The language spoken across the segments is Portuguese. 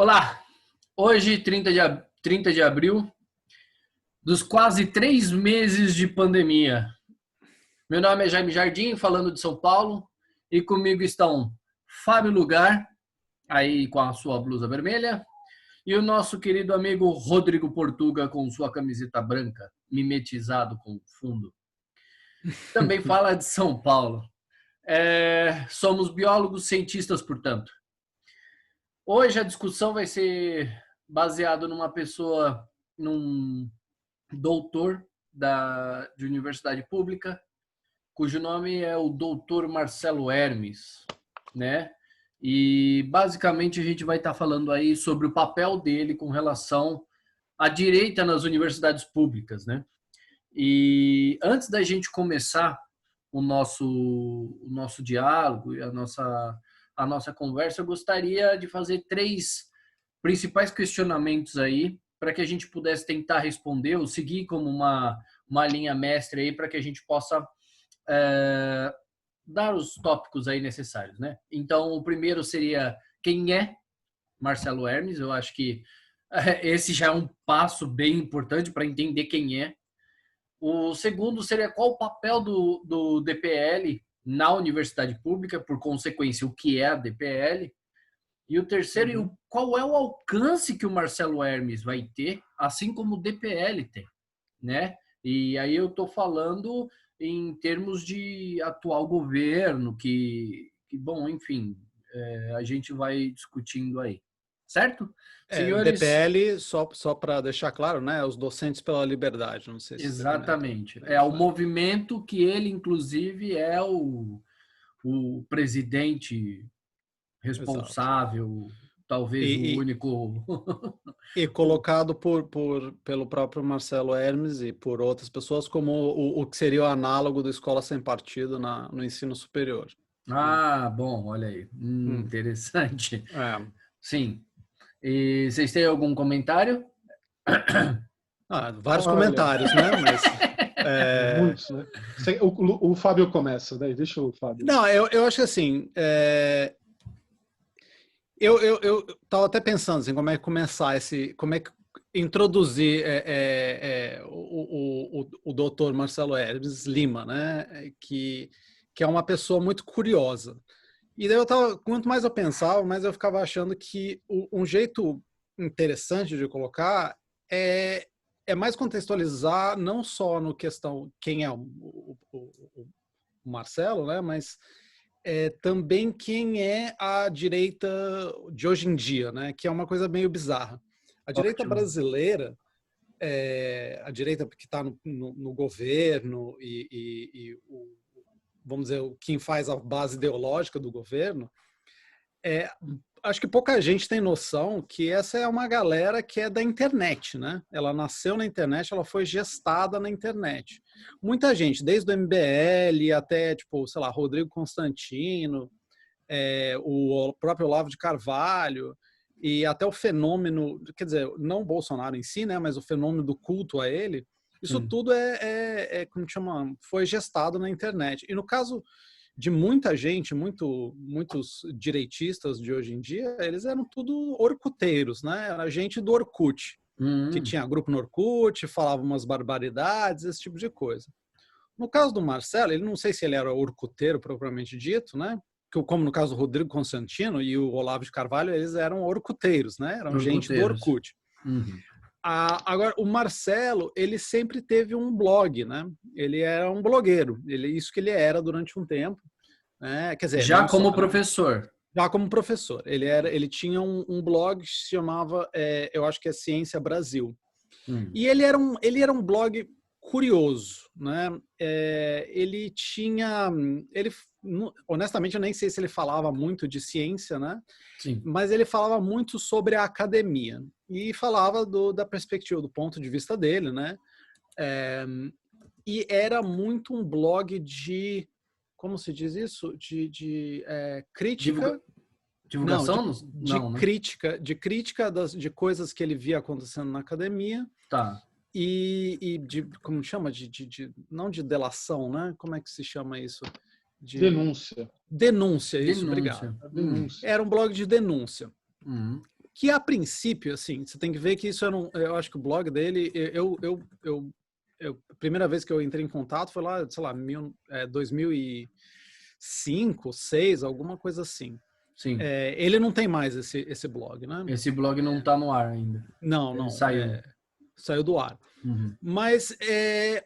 Olá, hoje, 30 de abril, dos quase 3 meses de pandemia. Meu nome é Jaime Jardim, falando de São Paulo, e comigo estão Fábio Lugar, aí com a sua blusa vermelha, e o nosso querido amigo Rodrigo Portuga com sua camiseta branca, mimetizado com fundo. Também fala de São Paulo. Somos biólogos cientistas, portanto. Hoje a discussão vai ser baseada numa pessoa, num doutor de universidade pública, cujo nome é o doutor Marcelo Hermes, né? E basicamente a gente vai estar falando aí sobre o papel dele com relação à direita nas universidades públicas, né? E antes da gente começar o nosso diálogo e a nossa conversa, eu gostaria de fazer 3 principais questionamentos aí para que a gente pudesse tentar responder ou seguir como uma linha mestre aí para que a gente possa dar os tópicos aí necessários, né? Então, o primeiro seria quem é Marcelo Hermes. Eu acho que esse já é um passo bem importante para entender quem é. O segundo seria qual o papel do DPL na universidade pública, por consequência, o que é a DPL. E o terceiro, qual é o alcance que o Marcelo Hermes vai ter, assim como o DPL tem, né? E aí eu estou falando em termos de atual governo, bom, enfim, a gente vai discutindo aí. Certo? Senhores, DPL, só para deixar claro, né? Os Docentes pela Liberdade, não sei se você comenta. exatamente. É o movimento que ele, inclusive, é o presidente Exato. responsável, talvez o único. E colocado pelo próprio Marcelo Hermes e por outras pessoas como o que seria o análogo da escola sem partido no ensino superior. Ah, bom, olha aí. Interessante. É. Sim. E vocês têm algum comentário? Vários comentários, né? Mas, muitos, né? O Fábio começa, daí deixa o Fábio. Não, eu acho que assim, eu estava até pensando assim, como é que começar como é que introduzir o doutor Marcelo Hermes Lima, né? Que é uma pessoa muito curiosa. E daí quanto mais eu pensava, mais eu ficava achando que um jeito interessante de colocar é mais contextualizar não só no questão quem é o Marcelo, né? Mas também quem é a direita de hoje em dia, né? Que é uma coisa meio bizarra. A direita brasileira, a direita que está no governo vamos dizer, quem faz a base ideológica do governo, acho que pouca gente tem noção que essa é uma galera que é da internet, né? Ela nasceu na internet, ela foi gestada na internet. Muita gente, desde o MBL até, tipo, sei lá, Rodrigo Constantino, o próprio Olavo de Carvalho, e até o fenômeno, quer dizer, não o Bolsonaro em si, né? Mas o fenômeno do culto a ele, isso tudo como chama, foi gestado na internet. E no caso de muita gente, muitos direitistas de hoje em dia, eles eram tudo orkuteiros, né? Era gente do Orkut, que tinha grupo no Orkut, falava umas barbaridades, esse tipo de coisa. No caso do Marcelo, ele não sei se ele era orkuteiro propriamente dito, né? Como no caso do Rodrigo Constantino e o Olavo de Carvalho, eles eram orkuteiros, né? Eram gente do Orkut. Agora, o Marcelo, ele sempre teve um blog, né? Ele era um blogueiro, isso que ele era durante um tempo, né? Quer dizer, já como professor. Já como professor. Ele tinha um blog que se chamava, eu acho que é Ciência Brasil. E ele era um blog curioso, né? Honestamente, eu nem sei se ele falava muito de ciência, né? Sim. Mas ele falava muito sobre a academia e falava da perspectiva, do ponto de vista dele, né? E era muito um blog de, como se diz isso? De crítica. Divulgação? Não, né? De crítica de coisas que ele via acontecendo na academia. Tá. E como chama? Não de delação, né? Como é que se chama isso? Denúncia. Denúncia, isso, obrigado. Denúncia. Era um blog de denúncia. que a princípio, assim, você tem que ver que isso era eu acho que o blog dele, a primeira vez que eu entrei em contato foi lá, sei lá, 2005, 2006, alguma coisa assim. Sim. Ele não tem mais esse blog, né? Esse blog não tá no ar ainda. Não. Saiu. Saiu do ar. Uhum. Mas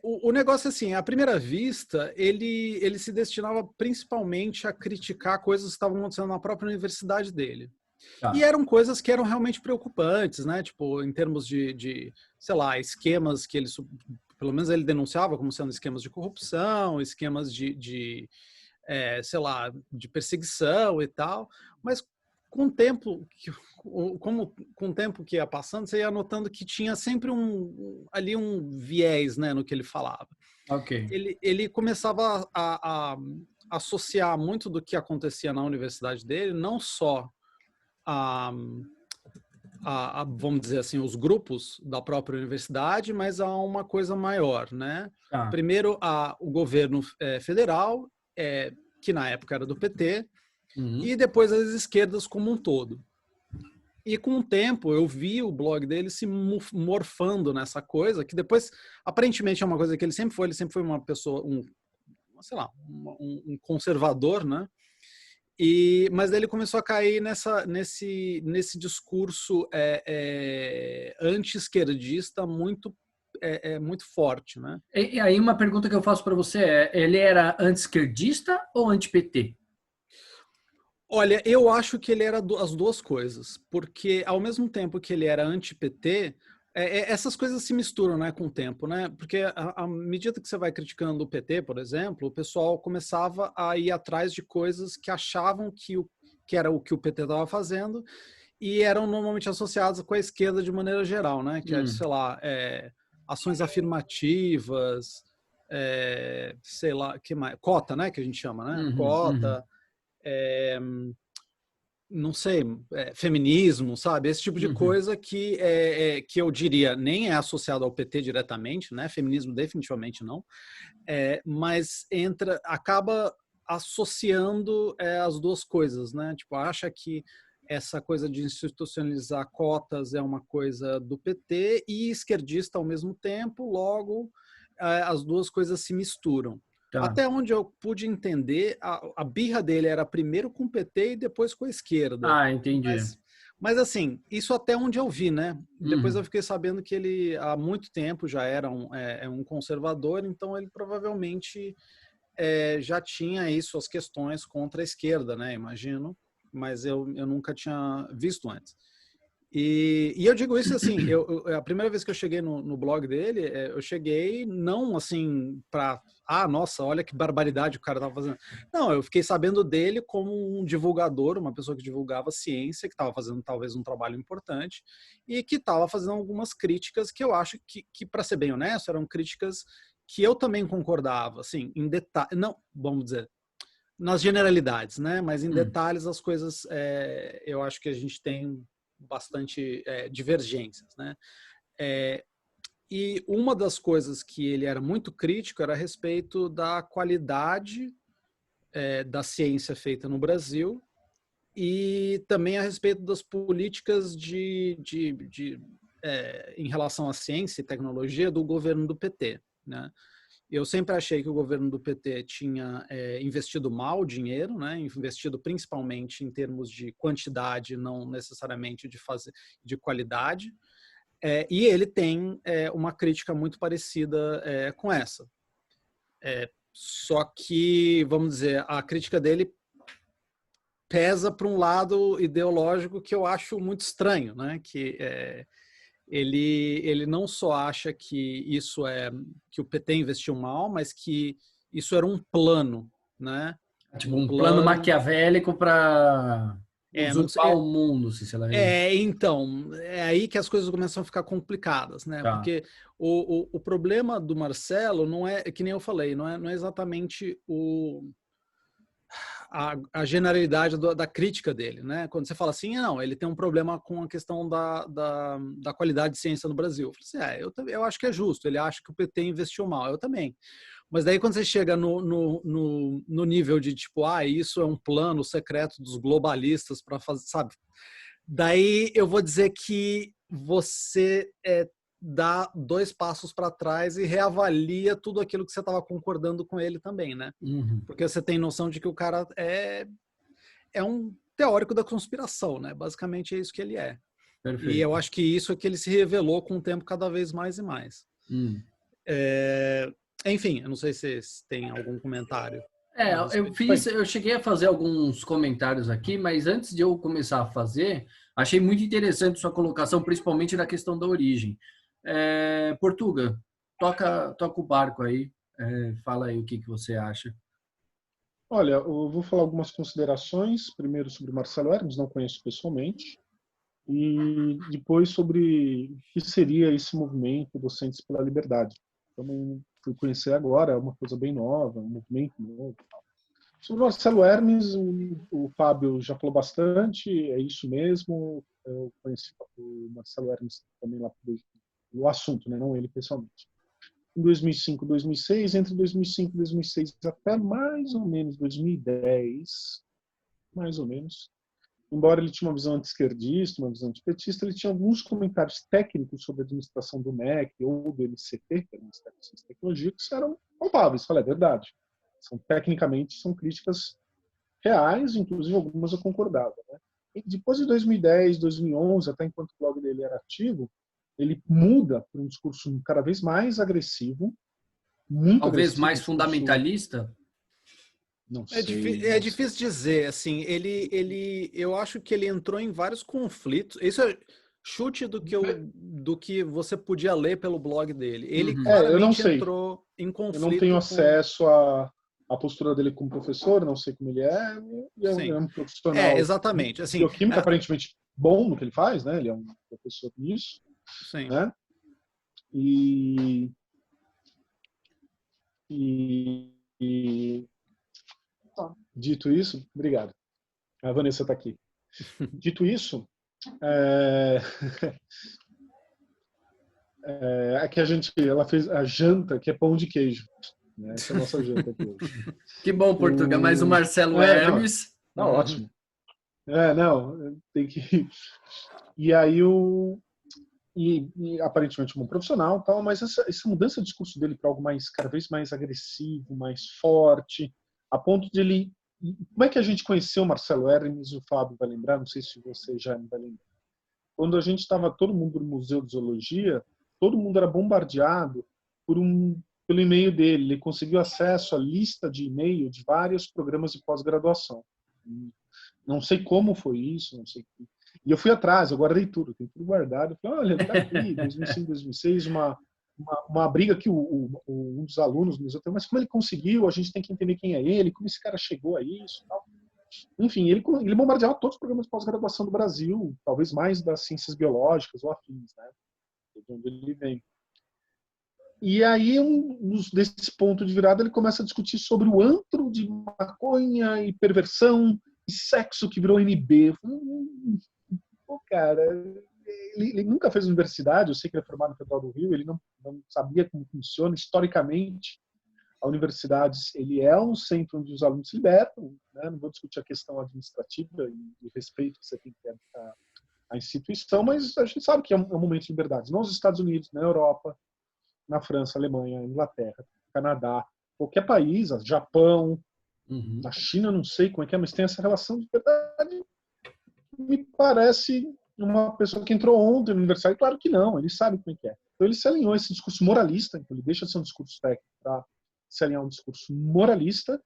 o negócio, assim, à primeira vista, ele se destinava principalmente a criticar coisas que estavam acontecendo na própria universidade dele. Tá. E eram coisas que eram realmente preocupantes, né? Tipo, em termos de sei lá, esquemas que pelo menos ele denunciava como sendo esquemas de corrupção, esquemas sei lá, de perseguição e tal. Mas com o tempo que ia passando, você ia notando que tinha sempre ali um viés, né, no que ele falava. Ok. Ele começava a associar muito do que acontecia na universidade dele, não só vamos dizer assim, os grupos da própria universidade, mas a uma coisa maior, né? Tá. Primeiro, o governo federal, que na época era do PT, e depois as esquerdas como um todo. E com o tempo eu vi o blog dele se morfando nessa coisa, que depois, aparentemente é uma coisa que ele sempre foi uma pessoa, sei lá, um conservador, né? Mas daí ele começou a cair nesse discurso anti-esquerdista muito forte, né? E aí uma pergunta que eu faço para você ele era anti-esquerdista ou anti-PT? Olha, eu acho que ele era as duas coisas, porque ao mesmo tempo que ele era anti-PT, essas coisas se misturam, né, com o tempo, né? Porque à medida que você vai criticando o PT, por exemplo, o pessoal começava a ir atrás de coisas que achavam que era o que o PT estava fazendo e eram normalmente associadas com a esquerda de maneira geral, né? Que é, sei lá, ações afirmativas, sei lá, que mais? Cota, né? Que a gente chama, né? Cota. Não sei, feminismo, sabe? Esse tipo de coisa que eu diria nem é associado ao PT diretamente, né? Feminismo definitivamente não, mas acaba associando as duas coisas, né? Tipo, acha que essa coisa de institucionalizar cotas é uma coisa do PT e esquerdista ao mesmo tempo, logo as duas coisas se misturam. Tá. Até onde eu pude entender, a birra dele era primeiro com o PT e depois com a esquerda. Ah, entendi. Mas assim, isso até onde eu vi, né? Depois eu fiquei sabendo que ele há muito tempo já era um conservador, então ele provavelmente já tinha isso, as questões contra a esquerda, né? Imagino, mas eu nunca tinha visto antes. E eu digo isso assim, a primeira vez que eu cheguei no blog dele, eu cheguei não assim para, nossa, olha que barbaridade o cara estava fazendo. Não, eu fiquei sabendo dele como um divulgador, uma pessoa que divulgava ciência, que estava fazendo talvez um trabalho importante e que estava fazendo algumas críticas que eu acho que para ser bem honesto, eram críticas que eu também concordava, assim, em detalhe, não, vamos dizer, nas generalidades, né? Mas em detalhes as coisas, eu acho que a gente tem bastante divergências, né? E uma das coisas que ele era muito crítico era a respeito da qualidade da ciência feita no Brasil e também a respeito das políticas em relação à ciência e tecnologia do governo do PT, né? Eu sempre achei que o governo do PT tinha investido mal o dinheiro, né? Investido principalmente em termos de quantidade, não necessariamente de qualidade. E ele tem uma crítica muito parecida com essa. Só que, vamos dizer, a crítica dele pesa para um lado ideológico que eu acho muito estranho, né? Que ele não só acha que que o PT investiu mal, mas que isso era um plano, né? Tipo um plano maquiavélico para usurpar o mundo, se sei lá. Então, é aí que as coisas começam a ficar complicadas, né? Tá. Porque o problema do Marcelo não é, que nem eu falei, não é exatamente a generalidade da crítica dele, né? Quando você fala assim, não, ele tem um problema com a questão da qualidade de ciência no Brasil. Eu falei assim, eu acho que é justo, ele acha que o PT investiu mal, eu também. Mas daí quando você chega no nível de tipo, isso é um plano secreto dos globalistas para fazer, sabe? Daí eu vou dizer que você dá 2 passos para trás e reavalia tudo aquilo que você estava concordando com ele também, né? Uhum. Porque você tem noção de que o cara é um teórico da conspiração, né? Basicamente é isso que ele é. Perfeito. E eu acho que isso é que ele se revelou com o tempo cada vez mais e mais. Enfim, eu não sei se tem algum comentário. Eu cheguei a fazer alguns comentários aqui, mas antes de eu começar a fazer, achei muito interessante sua colocação, principalmente da questão da origem. Portuga, toca o barco aí, fala aí o que você acha. Olha, eu vou falar algumas considerações, primeiro sobre Marcelo Hermes, não conheço pessoalmente, e depois sobre o que seria esse movimento Docentes pela Liberdade. Também fui conhecer agora, é uma coisa bem nova, um movimento novo. Sobre Marcelo Hermes, o Fábio já falou bastante, é isso mesmo. Eu conheci o Marcelo Hermes também lá o assunto, né? Não ele pessoalmente. Em 2005, 2006, entre 2005 e 2006 até mais ou menos 2010, mais ou menos, embora ele tinha uma visão anti-esquerdista, uma visão antipetista, ele tinha alguns comentários técnicos sobre a administração do MEC ou do MCT, que é o Ministério de Ciência e Tecnologia, que eram palpáveis, é verdade. Tecnicamente, são críticas reais, inclusive algumas eu concordava. Né? E depois de 2010, 2011, até enquanto o blog dele era ativo, ele muda para um discurso cada vez mais agressivo, muito talvez agressivo, mais fundamentalista. Não sei. É difícil dizer, assim, eu acho que ele entrou em vários conflitos. Isso é chute do que você podia ler pelo blog dele. Ele claramente entrou em conflito. Eu não tenho acesso à postura dele como professor, não sei como ele é. Ele é um profissional. Exatamente. Assim, bioquímico aparentemente bom no que ele faz, né? Ele é um professor nisso. Sim. Né? Dito isso, obrigado. A Vanessa está aqui. Dito isso, aqui ela fez a janta, que é pão de queijo. Né? Essa é a nossa janta aqui hoje. Que bom, Portuga. Mais o Marcelo Hermes. Não, ótimo. Tem que... E aí E aparentemente um profissional, tal, mas essa mudança de discurso dele para algo mais cada vez mais agressivo, mais forte, a ponto de ele... Como é que a gente conheceu o Marcelo Hermes? O Fábio vai lembrar, não sei se você já vai lembrar. Quando a gente estava todo mundo no Museu de Zoologia, todo mundo era bombardeado pelo e-mail dele. Ele conseguiu acesso à lista de e-mail de vários programas de pós-graduação. Não sei como foi isso, não sei. E eu fui atrás, eu guardei tudo, tem tudo guardado. Eu falei, olha, tá aqui, 2005, 2006, uma briga que um dos alunos do museu tem, mas como ele conseguiu, a gente tem que entender quem é ele, como esse cara chegou a isso. Tal. Enfim, ele bombardeava todos os programas de pós-graduação do Brasil, talvez mais das ciências biológicas ou afins, né? De onde ele vem. E aí, desse ponto de virada, ele começa a discutir sobre o antro de maconha e perversão e sexo que virou NB. Pô, cara, ele nunca fez universidade, eu sei que ele é formado no Federal do Rio, ele não sabia como funciona. Historicamente, a universidade ele é um centro onde os alunos se libertam, né? Não vou discutir a questão administrativa e respeito que você tem que ter à instituição, mas a gente sabe que é um momento de liberdade. Nos Estados Unidos, na Europa, na França, Alemanha, Inglaterra, Canadá, qualquer país, Japão, na China, não sei como é que é, mas tem essa relação de liberdade. Me parece uma pessoa que entrou ontem no universidade, claro que não, ele sabe como é que é. Então ele se alinhou a esse discurso moralista, então ele deixa de ser um discurso técnico para se alinhar a um discurso moralista,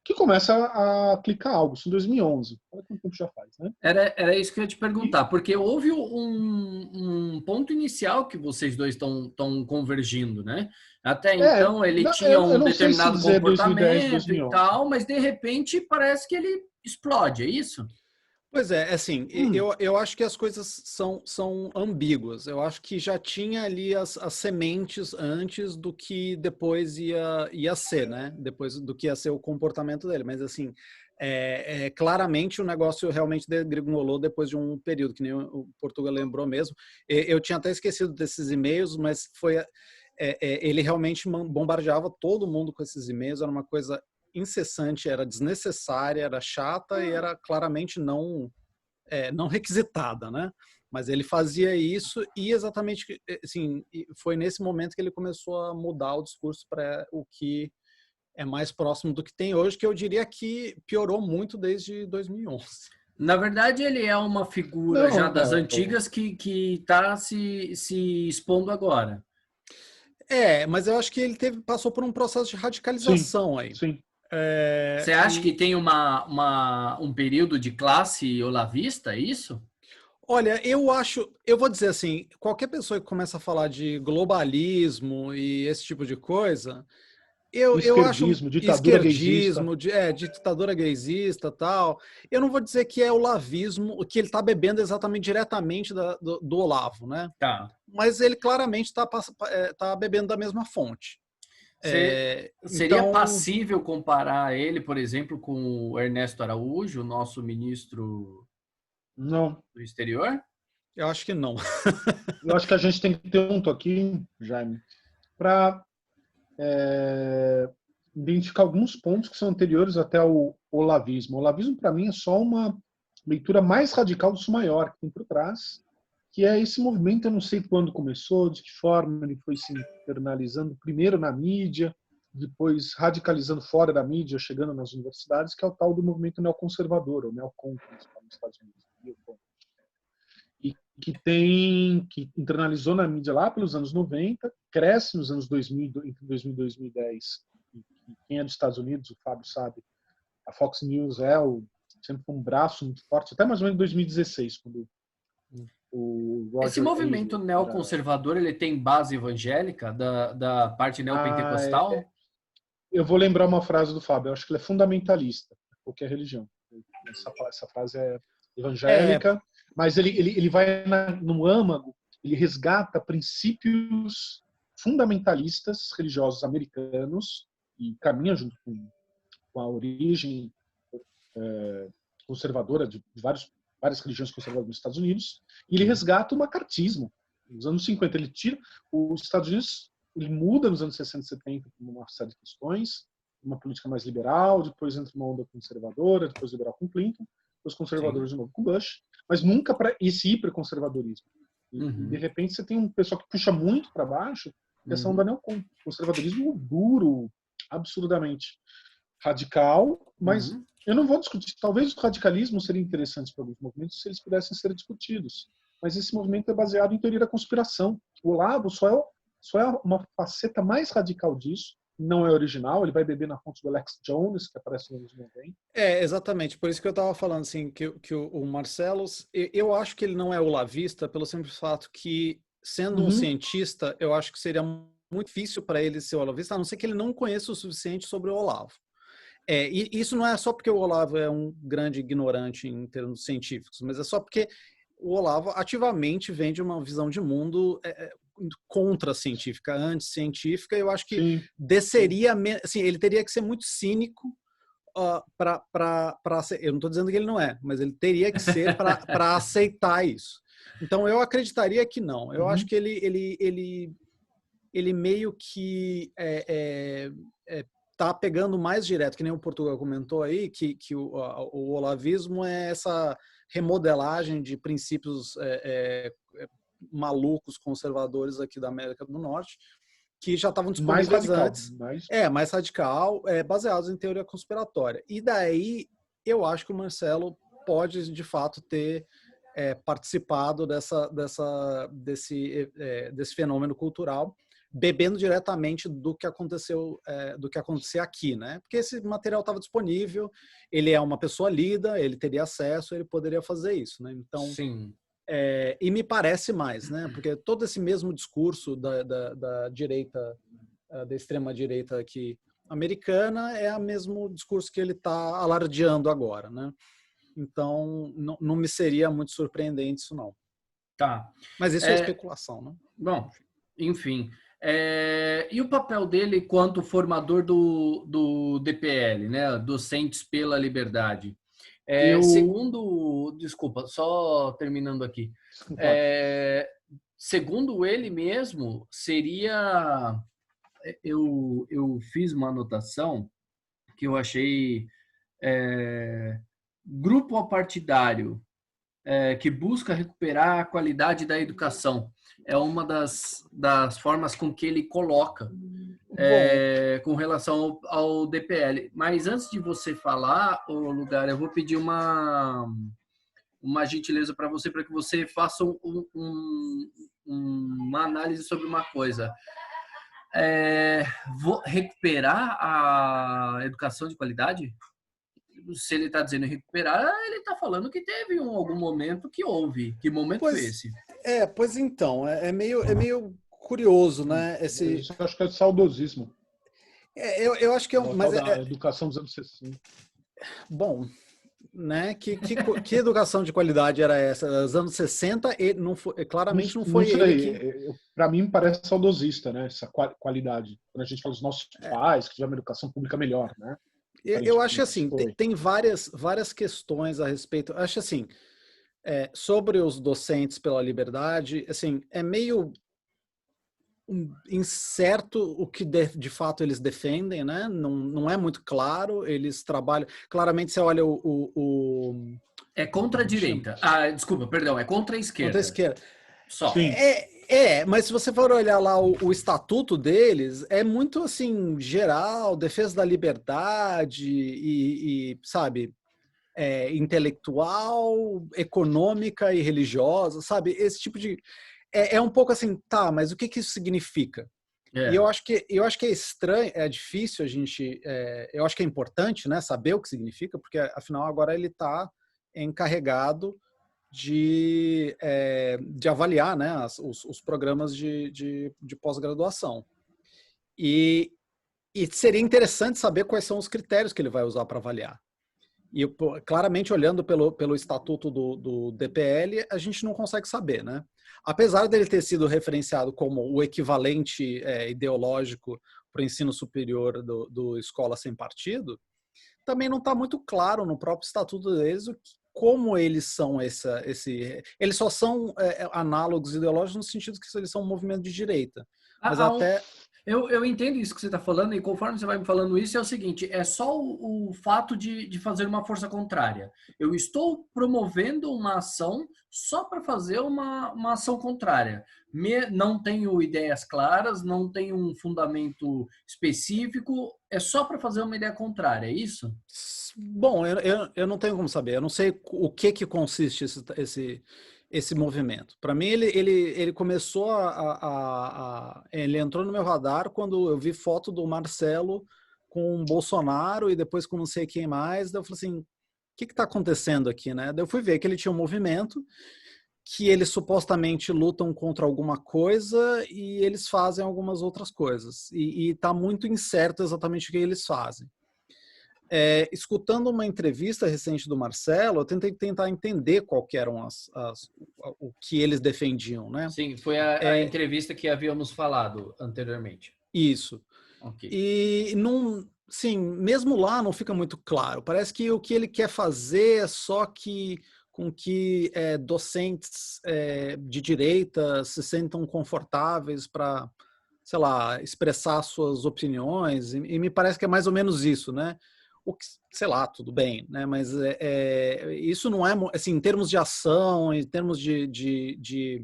que começa a clicar algo. Isso em 2011. Olha quanto tempo já faz, né? Era isso que eu ia te perguntar, porque houve um ponto inicial que vocês dois estão convergindo, né? Até então ele tinha um determinado comportamento 2010, e tal, mas de repente parece que ele explode, é isso? Pois é, assim, eu acho que as coisas são ambíguas. Eu acho que já tinha ali as sementes antes do que depois ia ser, né? Depois do que ia ser o comportamento dele. Mas, assim, claramente o negócio realmente degringolou depois de um período, que nem o Portugal lembrou mesmo. Eu tinha até esquecido desses e-mails, mas ele realmente bombardeava todo mundo com esses e-mails. Era uma coisa incessante, era desnecessária, era chata e era claramente não não requisitada, né? Mas ele fazia isso e exatamente assim, foi nesse momento que ele começou a mudar o discurso para o que é mais próximo do que tem hoje, que eu diria que piorou muito desde 2011. Na verdade, ele é uma figura já Não, das antigas que está se expondo agora. Mas eu acho que ele passou por um processo de radicalização aí. sim. Você acha que tem um período de classe olavista, é isso? Olha, eu vou dizer assim, qualquer pessoa que começa a falar de globalismo e esse tipo de coisa, eu acho ditadura gaysista. ditadura gaysista, tal. Eu não vou dizer que é o olavismo, que ele está bebendo exatamente diretamente do Olavo, né? Tá. Mas ele claramente tá bebendo da mesma fonte. Seria Então, passível comparar ele, por exemplo, com o Ernesto Araújo, nosso ministro Não. do exterior? eu acho que não. Eu acho que a gente tem que ter um ponto aqui, Jaime, para identificar alguns pontos que são anteriores até ao olavismo. O olavismo, para mim, é só uma leitura mais radical do maior que tem por trás, que é esse movimento, eu não sei quando começou, de que forma ele foi se internalizando, primeiro na mídia, depois radicalizando fora da mídia, chegando nas universidades, que é o tal do movimento neoconservador, ou neocon, nos Estados Unidos. E que internalizou na mídia lá pelos anos 90, cresce nos anos 2000, entre 2000 e 2010. E quem é dos Estados Unidos, o Fábio sabe, a Fox News sempre foi um braço muito forte, até mais ou menos 2016, quando o Roger Esse movimento Ailes neoconservador, ele tem base evangélica da parte neopentecostal? Eu vou lembrar uma frase do Fábio, eu acho que ele é fundamentalista, qualquer religião. Essa frase é evangélica, mas ele vai no âmago, ele resgata princípios fundamentalistas religiosos americanos e caminha junto com a origem conservadora de várias religiões conservadoras nos Estados Unidos, e ele resgata o macartismo. Nos anos 50, ele tira os Estados Unidos, ele muda nos anos 60 e 70 por uma série de questões, uma política mais liberal, depois entra uma onda conservadora, depois liberal com Clinton, depois conservadores de novo com Bush, mas nunca para esse hiperconservadorismo. E, de repente, você tem um pessoal que puxa muito para baixo, que é essa onda neocon, conservadorismo duro, absurdamente radical, mas eu não vou discutir. Talvez o radicalismo seria interessante para alguns movimentos se eles pudessem ser discutidos. Mas esse movimento é baseado em teoria da conspiração. O Olavo só é uma faceta mais radical disso. Não é original, ele vai beber na fonte do Alex Jones, que aparece nos anos 90. Exatamente. Por isso que eu estava falando assim, que o Marcellus, eu acho que ele não é olavista pelo simples fato que, sendo um cientista, eu acho que seria muito difícil para ele ser olavista, a não ser que ele não conheça o suficiente sobre o Olavo. E isso não é só porque o Olavo é um grande ignorante em termos científicos, mas é só porque o Olavo ativamente vende uma visão de mundo contra-científica, anti-científica. Eu acho que desceria, assim, ele teria que ser muito cínico para ser. Eu não estou dizendo que ele não é, mas ele teria que ser para aceitar isso. Então eu acreditaria que não. Eu acho que ele meio que tá pegando mais direto, que nem o Portugal comentou aí, que o olavismo é essa remodelagem de princípios malucos, conservadores aqui da América do Norte, que já estavam disponíveis antes. Mais radical, baseados em teoria conspiratória. E daí, eu acho que o Marcelo pode, de fato, ter participado desse fenômeno cultural, bebendo diretamente do que aconteceu, do que acontecia aqui, né? Porque esse material estava disponível, ele é uma pessoa lida, ele teria acesso, ele poderia fazer isso, né? Então, sim. E me parece mais, né? Porque todo esse mesmo discurso da direita, da extrema direita aqui americana, é o mesmo discurso que ele está alardeando agora, né? Então, não me seria muito surpreendente isso, não. Tá. Mas isso é especulação, né? Bom, enfim. E o papel dele quanto formador do DPL, né? Docentes pela Liberdade? Segundo, desculpa, só terminando aqui. Segundo ele mesmo, seria... Eu fiz uma anotação que eu achei grupo apartidário que busca recuperar a qualidade da educação. É uma das formas com que ele coloca com relação ao DPL. Mas antes de você falar, o Lugar, eu vou pedir uma gentileza para você, para que você faça uma análise sobre uma coisa. Vou recuperar a educação de qualidade? Se ele está dizendo recuperar, ele está falando que teve algum momento que houve. Que momento foi esse? Pois então, é meio curioso, né? Eu acho que é saudosismo. Eu acho que mas a educação dos anos 60. Bom, né? Que educação de qualidade era essa? Dos anos 60 e claramente não foi ele. Para mim parece saudosista, né? Essa qualidade. Quando a gente fala dos nossos pais, que tiveram uma educação pública melhor, né? Eu acho assim, tem várias questões a respeito. Acho assim, sobre os docentes pela liberdade, assim, é meio incerto o que de fato eles defendem, né? Não é muito claro. Eles trabalham. Claramente, você olha É contra a direita. Desculpa, perdão, é contra a esquerda. Contra a esquerda. Só. Sim. Mas se você for olhar lá o estatuto deles, é muito assim, geral, defesa da liberdade e sabe, intelectual, econômica e religiosa, sabe? Esse tipo de... É um pouco assim, tá, mas o que isso significa? E eu acho que é estranho, é difícil a gente... eu acho que é importante, né, saber o que significa, porque afinal agora ele está encarregado de avaliar, né, os programas de pós-graduação. E seria interessante saber quais são os critérios que ele vai usar para avaliar. E claramente, olhando pelo estatuto do DPL, a gente não consegue saber, né? Apesar dele ter sido referenciado como o equivalente ideológico para o ensino superior do Escola Sem Partido, também não está muito claro no próprio estatuto deles como eles são eles só são análogos ideológicos no sentido que eles são um movimento de direita. Mas eu entendo isso que você está falando, e conforme você vai me falando isso, é o seguinte, é só o fato de fazer uma força contrária. Eu estou promovendo uma ação só para fazer uma ação contrária. Não tenho ideias claras, não tenho um fundamento específico, é só para fazer uma ideia contrária, é isso? Bom, eu não tenho como saber, eu não sei o que consiste esse movimento. Para mim, ele começou ele entrou no meu radar quando eu vi foto do Marcelo com o Bolsonaro e depois com não sei quem mais. Daí eu falei assim, o que está acontecendo aqui, né? Daí eu fui ver que ele tinha um movimento que eles supostamente lutam contra alguma coisa e eles fazem algumas outras coisas. E está muito incerto exatamente o que eles fazem. Escutando uma entrevista recente do Marcelo, eu tentei tentar entender qual que eram o que eles defendiam, né? Sim, foi a entrevista que havíamos falado anteriormente. Isso. Okay. E sim, mesmo lá não fica muito claro. Parece que o que ele quer fazer é só com que docentes de direita se sentam confortáveis para, sei lá, expressar suas opiniões. E me parece que é mais ou menos isso, né? Sei lá, tudo bem, né? Mas isso não é, assim, em termos de ação, em termos de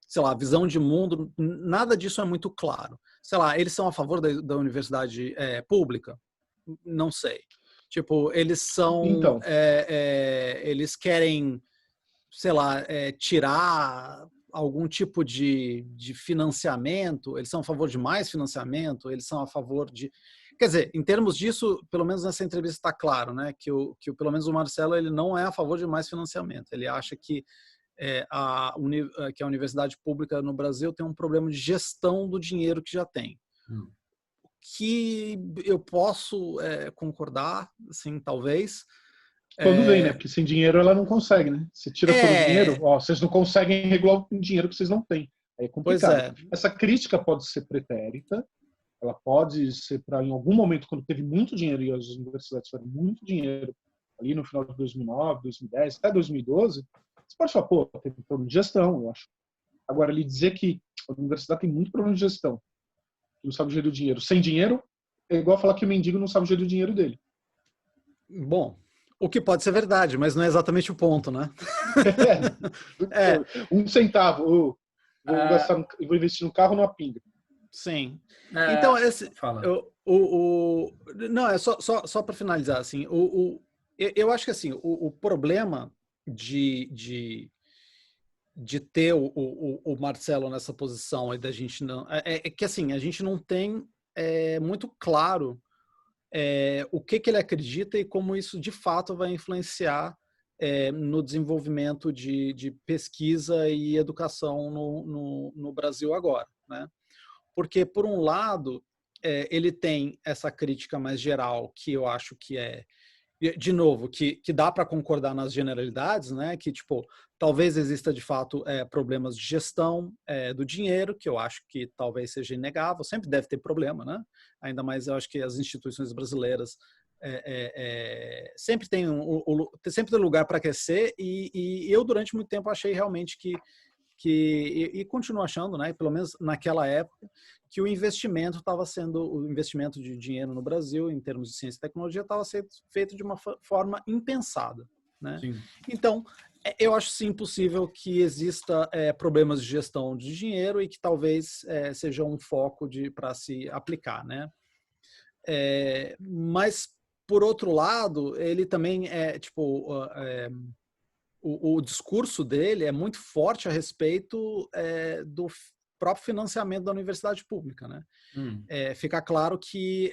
sei lá, visão de mundo, nada disso é muito claro. Sei lá, eles são a favor da universidade pública? Não sei. Tipo, eles são... Então. Eles querem, sei lá, tirar algum tipo de financiamento? Eles são a favor de mais financiamento? Eles são a favor de... Quer dizer, em termos disso, pelo menos nessa entrevista está claro, né, que pelo menos o Marcelo ele não é a favor de mais financiamento. Ele acha que a universidade pública no Brasil tem um problema de gestão do dinheiro que já tem. Que eu posso concordar, assim, talvez. Quando vem, né? Porque sem dinheiro ela não consegue, né? Você tira todo o dinheiro, vocês não conseguem regular o dinheiro que vocês não têm. Aí é complicado. Essa crítica pode ser pretérita, ela pode ser para, em algum momento, quando teve muito dinheiro e as universidades tiveram muito dinheiro, ali no final de 2009, 2010, até 2012, você pode falar, pô, teve problema de gestão, eu acho. Agora, ele dizer que a universidade tem muito problema de gestão, que não sabe gerir o dinheiro. Sem dinheiro, é igual falar que o mendigo não sabe gerir o dinheiro dele. Bom, O que pode ser verdade, mas não é exatamente o ponto, né? É, 1 centavo. Vou Ah, gastar, vou investir no carro ou numa pinga. sim. Então, ah, fala. não, é só para finalizar, assim, eu acho que assim, o problema de ter o Marcelo nessa posição e da gente não. É que assim, a gente não tem muito claro o que ele acredita e como isso de fato vai influenciar no desenvolvimento de pesquisa e educação no Brasil agora, né? Porque, por um lado, ele tem essa crítica mais geral, que eu acho que de novo, que dá para concordar nas generalidades, né? Que, tipo, talvez exista, de fato, problemas de gestão do dinheiro, que eu acho que talvez seja inegável. Sempre deve ter problema, né? Ainda mais eu acho que as instituições brasileiras sempre sempre tem lugar para crescer e eu, durante muito tempo, achei realmente e continuo achando, né, pelo menos naquela época, que o investimento o investimento de dinheiro no Brasil, em termos de ciência e tecnologia, estava sendo feito de uma forma impensada, né? Sim. Então, eu acho sim possível que exista problemas de gestão de dinheiro e que talvez seja um foco para se aplicar, né? Mas, por outro lado, ele também o discurso dele é muito forte a respeito do próprio financiamento da universidade pública, né? Fica claro que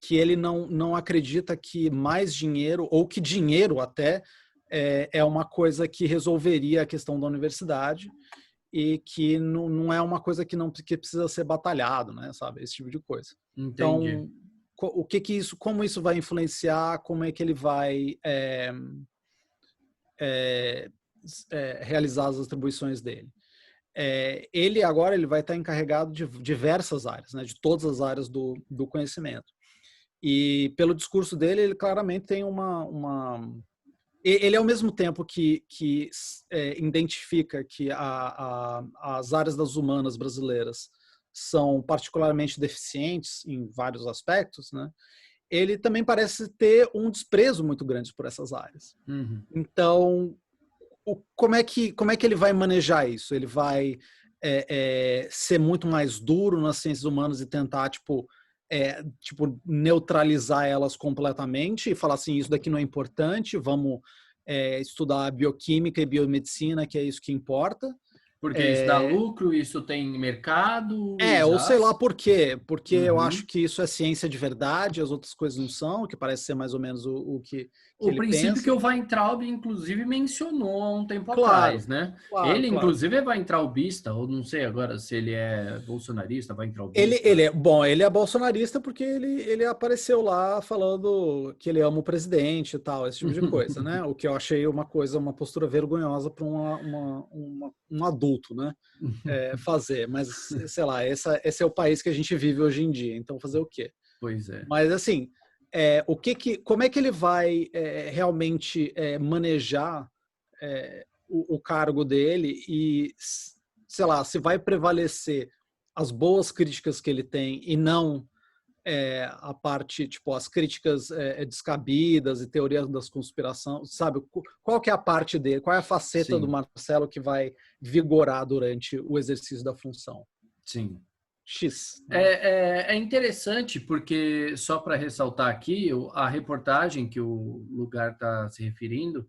que ele não acredita que mais dinheiro, ou que dinheiro até, é uma coisa que resolveria a questão da universidade e que não é uma coisa que precisa ser batalhado, né? Sabe? Esse tipo de coisa. Entendi. Então, como isso vai influenciar, como é que ele vai realizar as atribuições dele. Ele agora ele vai estar encarregado de diversas áreas, né, de todas as áreas do conhecimento. E pelo discurso dele, ele claramente tem ele, ao mesmo tempo que identifica que as áreas das humanas brasileiras são particularmente deficientes em vários aspectos, né? Ele também parece ter um desprezo muito grande por essas áreas. Uhum. Então, como é que ele vai manejar isso? Ele vai ser muito mais duro nas ciências humanas e tentar, tipo, neutralizar elas completamente e falar assim, isso daqui não é importante, vamos estudar bioquímica e biomedicina, que é isso que importa. Porque isso dá lucro, isso tem mercado, Ou sei exato. lá por quê. Porque eu Uhum. acho que isso é ciência de verdade, as outras coisas não são, que parece ser mais ou menos o que O ele princípio que pensa. o Weintraub, inclusive, mencionou há um tempo Claro, atrás, né? claro, Ele, claro. inclusive, é Weintraubista, ou não sei agora se ele é bolsonarista, Ele Weintraubista. ele é bolsonarista porque ele apareceu lá falando que ele ama o presidente e tal, esse tipo de coisa, né? O que eu achei uma postura vergonhosa para um adulto, né? Fazer, mas sei lá, esse é o país que a gente vive hoje em dia, então fazer o quê? Pois é. Mas assim, como é que ele vai realmente manejar o cargo dele e, sei lá, se vai prevalecer as boas críticas que ele tem e não a parte, tipo, as críticas descabidas e teorias das conspiração, sabe? Qual que é a parte dele, qual é a faceta do Sim, Marcelo que vai vigorar durante o exercício da função? sim. X, né? É interessante porque, só para ressaltar aqui, a reportagem que o lugar está se referindo,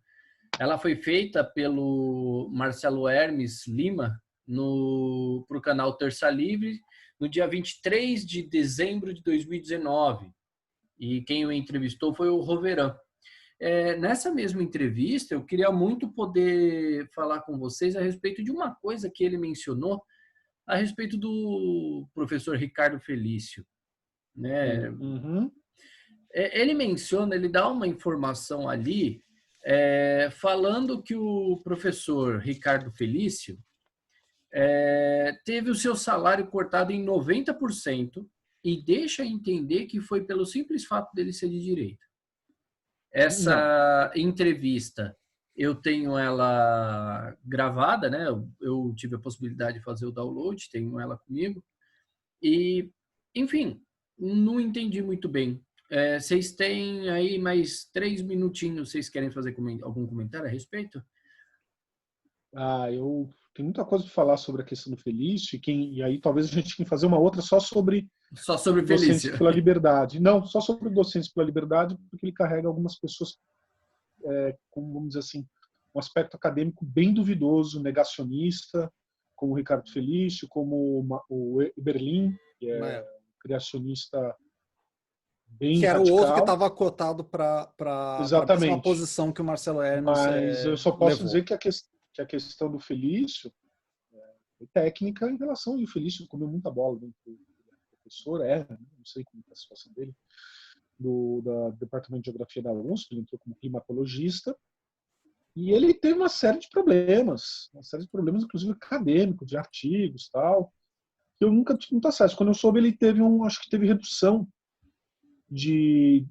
ela foi feita pelo Marcelo Hermes Lima para o canal Terça Livre no dia 23 de dezembro de 2019. E quem o entrevistou foi o Roveran. Nessa mesma entrevista, eu queria muito poder falar com vocês a respeito de uma coisa que ele mencionou a respeito do professor Ricardo Felício, né? Uhum. Ele menciona, ele dá uma informação ali, falando que o professor Ricardo Felício teve o seu salário cortado em 90% e deixa entender que foi pelo simples fato dele ser de direita. Não. Essa entrevista, eu tenho ela gravada, né? Eu tive a possibilidade de fazer o download, tenho ela comigo. E, enfim, não entendi muito bem Vocês têm aí mais 3 minutinhos. Vocês querem fazer algum comentário a respeito? Eu tenho muita coisa para falar sobre a questão do Felício, e aí talvez a gente tenha que fazer uma outra só sobre Só sobre docentes Felício. pela liberdade. Não, só sobre docentes pela liberdade, porque ele carrega algumas pessoas, com, vamos dizer assim, um aspecto acadêmico bem duvidoso, negacionista, como o Ricardo Felício, como o Eberlin, que é criacionista bem Que era o outro que radical. estava cotado para a mesma Exatamente. posição que o Marcelo Hermes Mas eu só posso levou. dizer que a questão do Felício é técnica em relação, e o Felício comeu muita bola dentro do professor, não sei como é a situação dele, do Departamento de Geografia da USP, ele entrou como climatologista, e ele teve uma série de problemas, inclusive acadêmicos, de artigos, tal, que eu nunca tive muito acesso. Quando eu soube, ele teve acho que teve redução de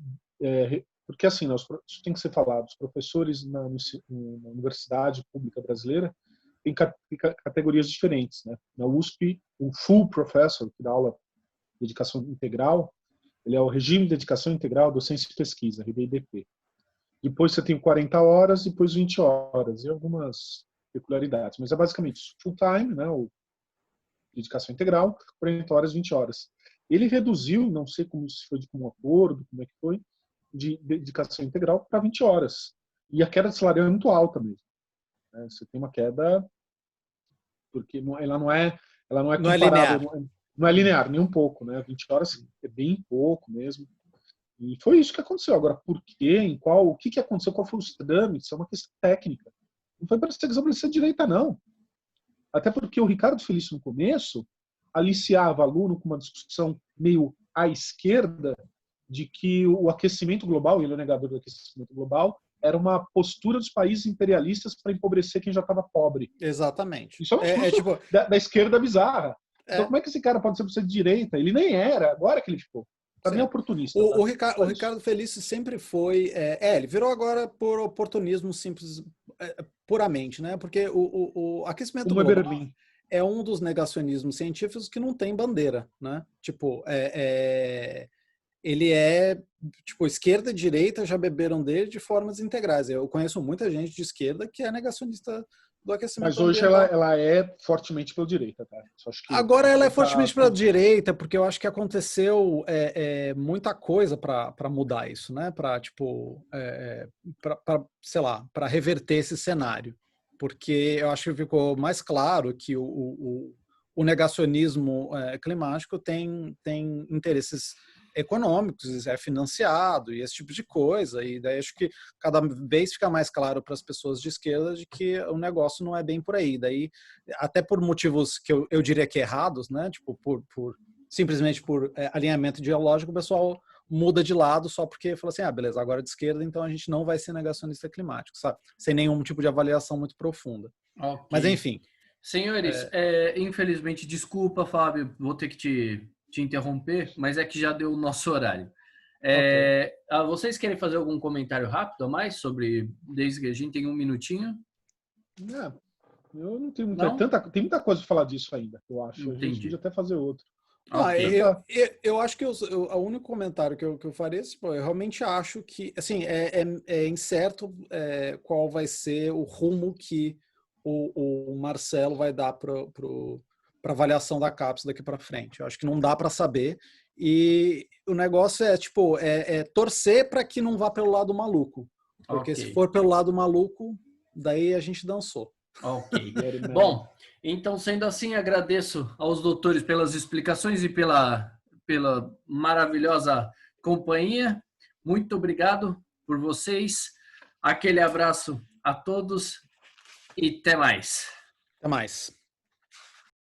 porque assim, isso tem que ser falado, os professores na universidade pública brasileira têm categorias diferentes, né? Na USP, o full professor, que dá aula de dedicação integral, ele é o regime de dedicação integral, docência e pesquisa, RDIDP. Depois você tem 40 horas, depois 20 horas, e algumas peculiaridades. Mas é basicamente full time, né, ou dedicação integral, 40 horas, 20 horas. Ele reduziu, não sei se foi de um acordo, como é que foi, de dedicação integral para 20 horas. E a queda de salário é muito alta mesmo. Né? Você tem uma queda, porque ela não é comparável, não é linear, nem um pouco. Né? 20 horas é bem pouco mesmo. E foi isso que aconteceu. Agora, por quê? O que aconteceu? Qual foi os trâmites? É uma questão técnica. Não foi perseguição para ser direita, não. Até porque o Ricardo Felício, no começo, aliciava aluno com uma discussão meio à esquerda de que o aquecimento global, ele é o negador do aquecimento global, era uma postura dos países imperialistas para empobrecer quem já estava pobre. Exatamente. Isso é um discurso da esquerda bizarra. Então, como é que esse cara pode ser de direita? Ele nem era, agora que ele ficou. Também é oportunista. O Ricardo Felício sempre foi... ele virou agora por oportunismo simples, puramente, né? Porque o aquecimento global Eberlin é um dos negacionismos científicos que não tem bandeira, né? Tipo, ele tipo, esquerda e direita já beberam dele de formas integrais. Eu conheço muita gente de esquerda que é negacionista do aquecimento Mas hoje ambiental. ela é fortemente pela direita, tá? Acho que agora ela é fortemente pela direita, porque eu acho que aconteceu muita coisa para mudar isso, né? Para tipo, sei lá, para reverter esse cenário, porque eu acho que ficou mais claro que o negacionismo climático tem interesses econômicos, é financiado e esse tipo de coisa, e daí acho que cada vez fica mais claro para as pessoas de esquerda de que o negócio não é bem por aí, daí até por motivos que eu diria que errados, né, tipo simplesmente por alinhamento ideológico, o pessoal muda de lado só porque fala assim, beleza, agora é de esquerda, então a gente não vai ser negacionista climático, sabe? Sem nenhum tipo de avaliação muito profunda. Okay. Mas enfim. Senhores, infelizmente, desculpa, Fábio, vou ter que te interromper, mas é que já deu o nosso horário. Okay. Vocês querem fazer algum comentário rápido a mais sobre, desde que a gente tem um minutinho? Eu não tenho tem muita coisa para falar disso ainda, eu acho. Entendi. A gente podia até fazer outro. Eu acho que o único comentário que eu faria, eu realmente acho que, assim, é incerto qual vai ser o rumo que o Marcelo vai dar para avaliação da CAPES daqui para frente. Eu acho que não dá para saber. E o negócio é torcer para que não vá pelo lado maluco. Porque se for pelo lado maluco, daí a gente dançou. Ok. Bom, então, sendo assim, agradeço aos doutores pelas explicações e pela maravilhosa companhia. Muito obrigado por vocês. Aquele abraço a todos e até mais. Até mais.